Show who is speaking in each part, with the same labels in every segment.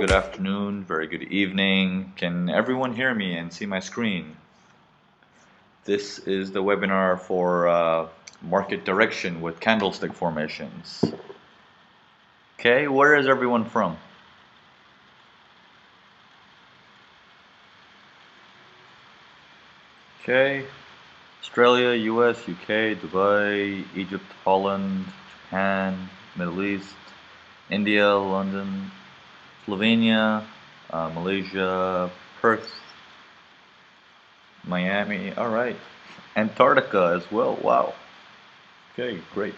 Speaker 1: good afternoon, very good evening. Can everyone hear me and see my screen? This is the webinar for market direction with candlestick formations. Okay, where is everyone from? Okay, Australia, US, UK, Dubai, Egypt, Holland, Japan, Middle East, India, London, Slovenia, Malaysia, Perth, Miami, all right. Antarctica as well, wow. Okay, great.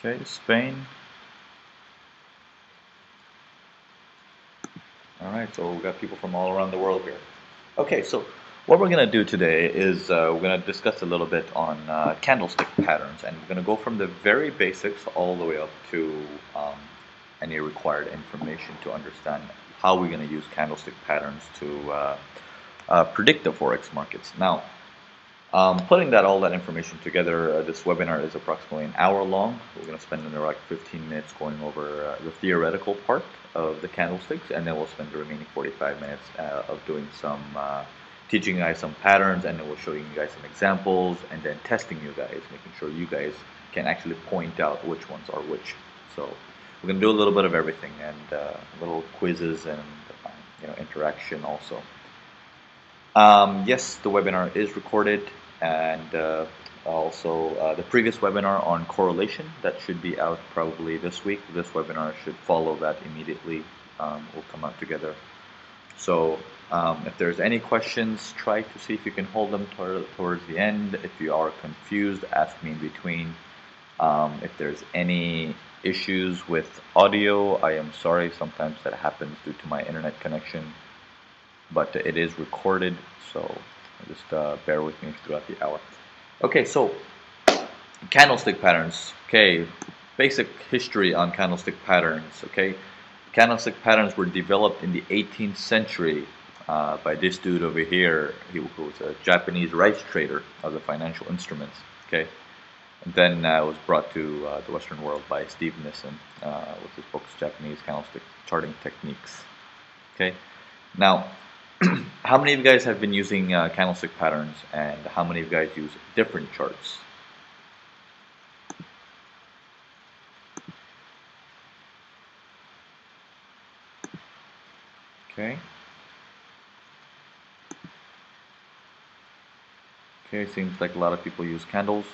Speaker 1: Okay, Spain. All right, so we've got people from all around the world here. Okay, so what we're going to do today is we're going to discuss a little bit on candlestick patterns, and we're going to go from the very basics all the way up to any required information to understand how we're going to use candlestick patterns to predict the forex markets. Now, putting all that information together, this webinar is approximately an hour long. We're going to spend another like 15 minutes going over the theoretical part of the candlesticks, and then we'll spend the remaining 45 minutes of doing some teaching you guys some patterns, and then we'll show you guys some examples, and then testing you guys, making sure you guys can actually point out which ones are which. So we're going to do a little bit of everything, and little quizzes and interaction also. Yes, the webinar is recorded, and also the previous webinar on correlation, that should be out probably this week. This webinar should follow that immediately. Will come out together. So if there's any questions, try to see if you can hold them towards the end. If you are confused, ask me in between. If there's any issues with audio, I am sorry. Sometimes that happens due to my internet connection, but it is recorded, so just bear with me throughout the hour. Okay, so candlestick patterns. Okay, basic history on candlestick patterns. Okay, candlestick patterns were developed in the 18th century by this dude over here, who was a Japanese rice trader of the financial instruments. Okay, and then was brought to the Western world by Steve Nissen with his books, Japanese Candlestick Charting Techniques. Okay, now, how many of you guys have been using candlestick patterns, and how many of you guys use different charts? Okay. Okay, seems like a lot of people use candles.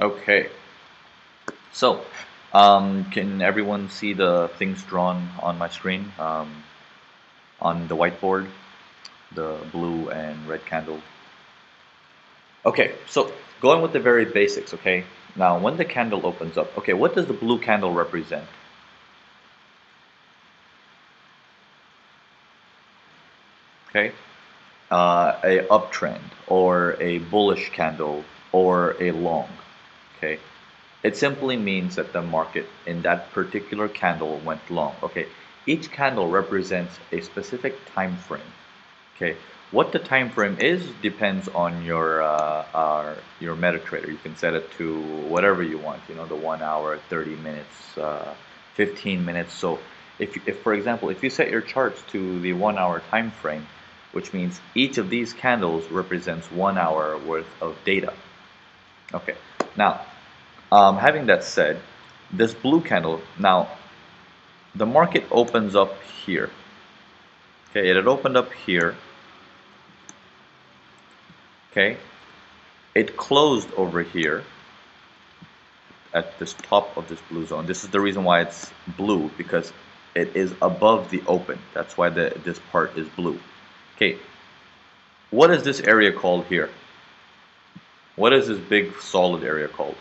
Speaker 1: Okay. So, can everyone see the things drawn on my screen on the whiteboard, the blue and red candle? Okay, so going with the very basics, okay? Now, when the candle opens up, okay, what does the blue candle represent? Okay, a uptrend or a bullish candle or a long. Okay, it simply means that the market in that particular candle went long. Okay, each candle represents a specific time frame. Okay, what the time frame is depends on your MetaTrader. You can set it to whatever you want. You know, the 1 hour, 30 minutes, 15 minutes. So if for example, if you set your charts to the 1 hour time frame, which means each of these candles represents 1 hour worth of data. Okay, now having that said, this blue candle, now the market opens up here. Okay, it opened up here. Okay, it closed over here at this top of this blue zone. This is the reason why it's blue, because it is above the open. That's why this part is blue. Okay, what is this area called here? What is this big solid area called?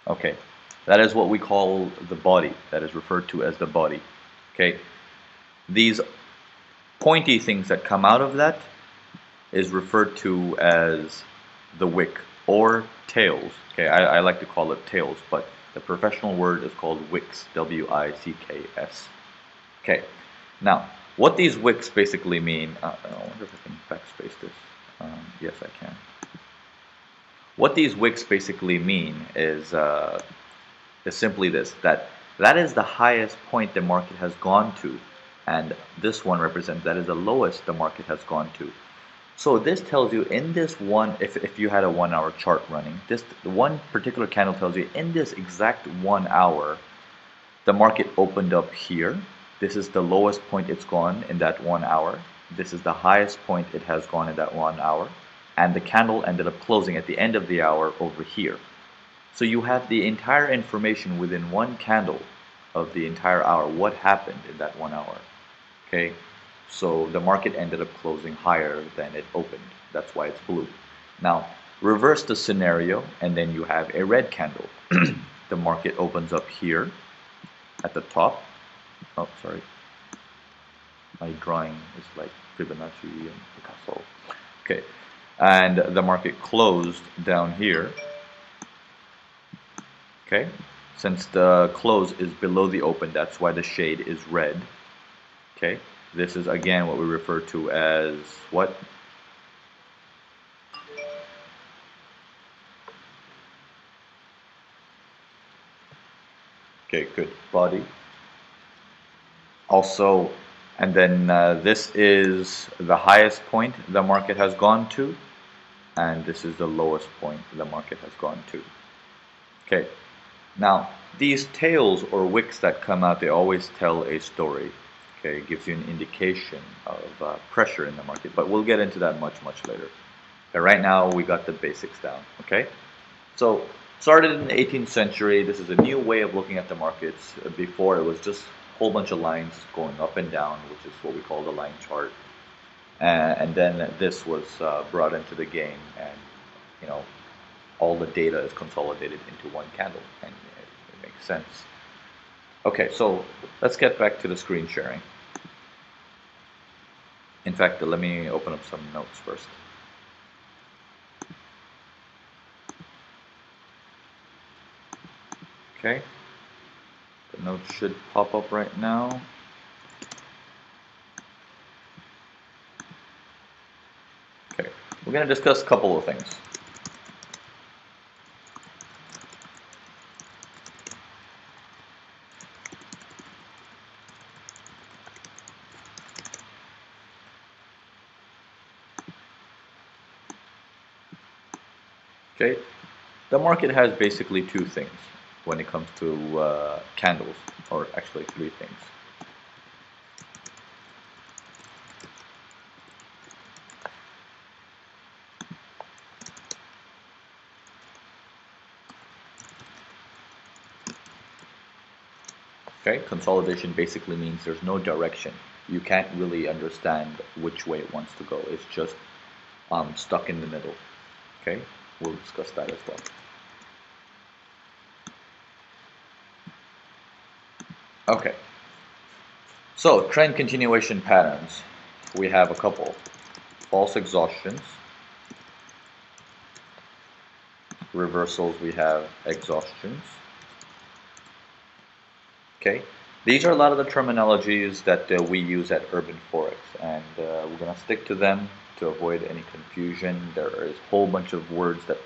Speaker 1: Okay, that is what we call the body. That is referred to as the body. Okay, these pointy things that come out of that is referred to as the wick or tails. Okay, I like to call it tails, but the professional word is called wicks. W-I-C-K-S. Okay, now what these wicks basically mean. I wonder if I can backspace this. Yes, I can. What these wicks basically mean is simply this: that is the highest point the market has gone to, and this one represents that is the lowest the market has gone to. So this tells you in this one, if you had a 1 hour chart running, this one particular candle tells you in this exact 1 hour, the market opened up here. This is the lowest point it's gone in that 1 hour. This is the highest point it has gone in that 1 hour. And the candle ended up closing at the end of the hour over here. So you have the entire information within one candle of the entire hour, what happened in that 1 hour. Okay, so the market ended up closing higher than it opened. That's why it's blue. Now, reverse the scenario, and then you have a red candle. The market opens up here at the top. Oh, sorry. My drawing is like Fibonacci and Picasso. Okay, and the market closed down here. Okay, since the close is below the open, that's why the shade is red. Okay, this is again what we refer to as what? Okay, good. Body. Also, and then this is the highest point the market has gone to, and this is the lowest point the market has gone to. Okay, now these tails or wicks that come out, they always tell a story. Okay, it gives you an indication of pressure in the market, but we'll get into that much later. Okay, right now we got the basics down. Okay, so started in the 18th century. This is a new way of looking at the markets. Before it was just a whole bunch of lines going up and down, which is what we call the line chart. And then this was brought into the game, and you know all the data is consolidated into one candle, and it makes sense. Okay, so let's get back to the screen sharing. In fact, let me open up some notes first. Okay, the notes should pop up right now. Okay, we're going to discuss a couple of things. Okay, the market has basically two things when it comes to candles, or actually three things. Okay, consolidation basically means there's no direction. You can't really understand which way it wants to go. It's just stuck in the middle. Okay, we'll discuss that as well. Okay, so trend continuation patterns. We have a couple. False exhaustions. Reversals, we have exhaustions. Okay, these are a lot of the terminologies that we use at Urban Forex, and we're going to stick to them to avoid any confusion. There is a whole bunch of words that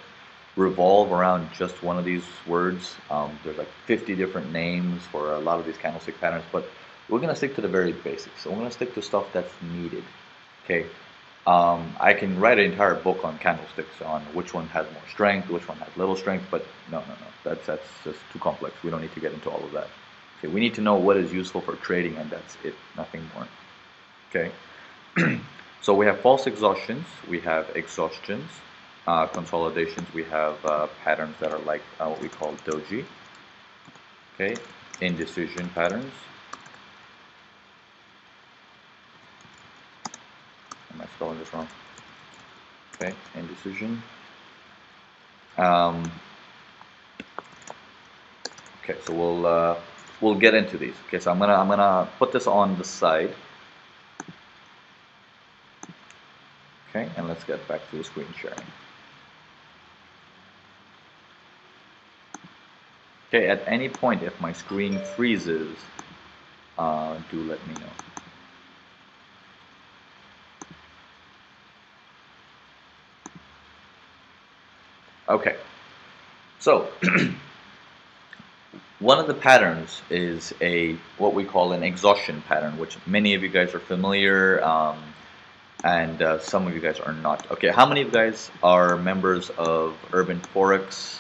Speaker 1: revolve around just one of these words. There's like 50 different names for a lot of these candlestick patterns, but we're going to stick to the very basics. So we're going to stick to stuff that's needed. Okay, I can write an entire book on candlesticks on which one has more strength, which one has little strength, but no, that's just too complex. We don't need to get into all of that. Okay, we need to know what is useful for trading, and that's it, nothing more. Okay, so we have false exhaustions, we have exhaustions, consolidations, we have patterns that are like what we call doji. Okay, indecision patterns. Am I spelling this wrong? Okay, indecision. Okay, so we'll get into these. Okay, so I'm gonna put this on the side. Okay, and let's get back to the screen sharing. Okay, at any point if my screen freezes, do let me know. Okay, so one of the patterns is what we call an exhaustion pattern, which many of you guys are familiar, and some of you guys are not. Okay, how many of you guys are members of Urban Forex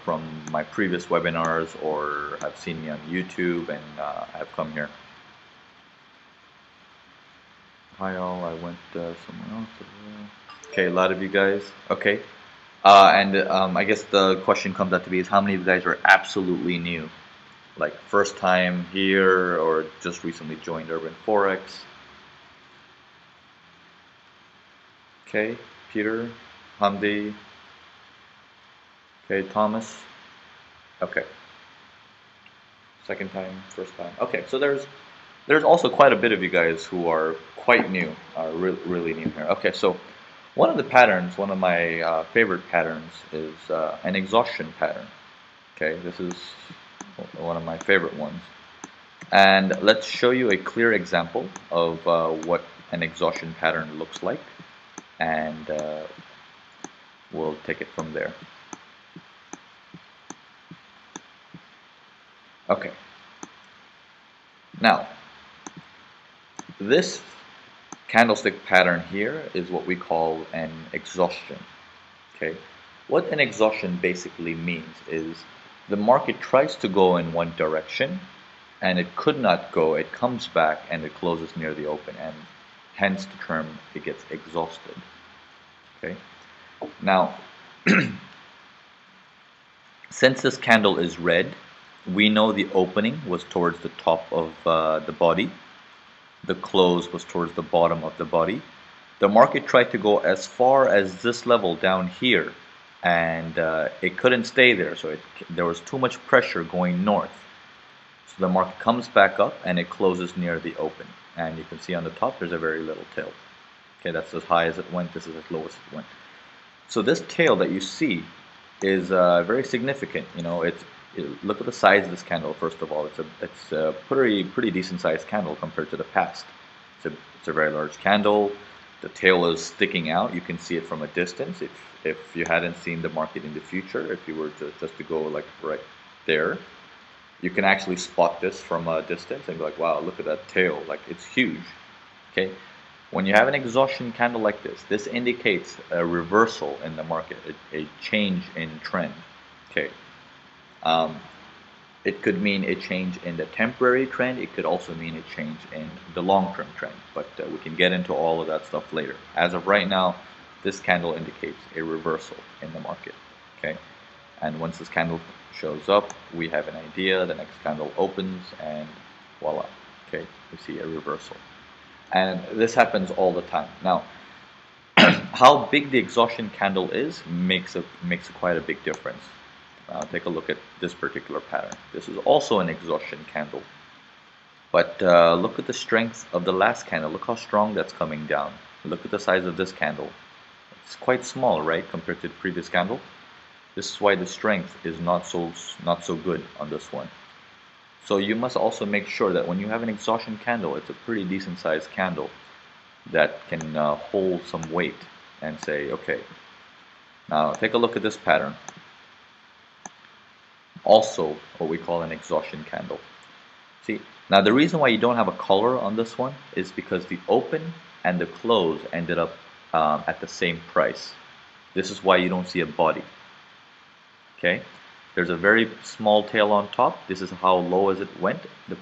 Speaker 1: from my previous webinars, or have seen me on YouTube and have come here? Hi all, I went somewhere else. Okay, a lot of you guys. Okay, I guess the question comes out to be is how many of you guys are absolutely new? Like first time here or just recently joined Urban Forex? Okay, Peter, Hamdi, okay, Thomas. Okay, second time, first time. Okay, so there's also quite a bit of you guys who are quite new, really new here. Okay, so one of the patterns, one of my favorite patterns is an exhaustion pattern. Okay, this is one of my favorite ones. And let's show you a clear example of what an exhaustion pattern looks like, and we'll take it from there. Okay. Now, this candlestick pattern here is what we call an exhaustion. Okay. What an exhaustion basically means is the market tries to go in one direction and it could not go, it comes back and it closes near the open, and hence the term it gets exhausted. Okay. Now, since this candle is red, we know the opening was towards the top of the body. The close was towards the bottom of the body. The market tried to go as far as this level down here, and it couldn't stay there, so there was too much pressure going north. So the market comes back up and it closes near the open. And you can see on the top there's a very little tail. Okay, that's as high as it went, this is as low as it went. So this tail that you see is very significant. You know, look at the size of this candle. First of all, it's a pretty decent sized candle compared to the past. It's a very large candle. The tail is sticking out. You can see it from a distance. If you hadn't seen the market in the future, if you were just to go like right there, you can actually spot this from a distance and be like, wow, look at that tail. Like, it's huge. Okay. When you have an exhaustion candle like this indicates a reversal in the market, a change in trend. Okay. It could mean a change in the temporary trend. It could also mean a change in the long-term trend. But we can get into all of that stuff later. As of right now, this candle indicates a reversal in the market. Okay. And once this candle shows up, we have an idea. The next candle opens, and voila. Okay. We see a reversal. And this happens all the time. Now, how big the exhaustion candle is makes quite a big difference. Take a look at this particular pattern. This is also an exhaustion candle. But look at the strength of the last candle. Look how strong that's coming down. Look at the size of this candle. It's quite small, right, compared to the previous candle. This is why the strength is not so good on this one. So you must also make sure that when you have an exhaustion candle, it's a pretty decent sized candle that can hold some weight and say, okay, now take a look at this pattern. Also what we call an exhaustion candle. See, now the reason why you don't have a color on this one is because the open and the close ended up at the same price. This is why you don't see a body. Okay, there's a very small tail on top. This is how low as it went. The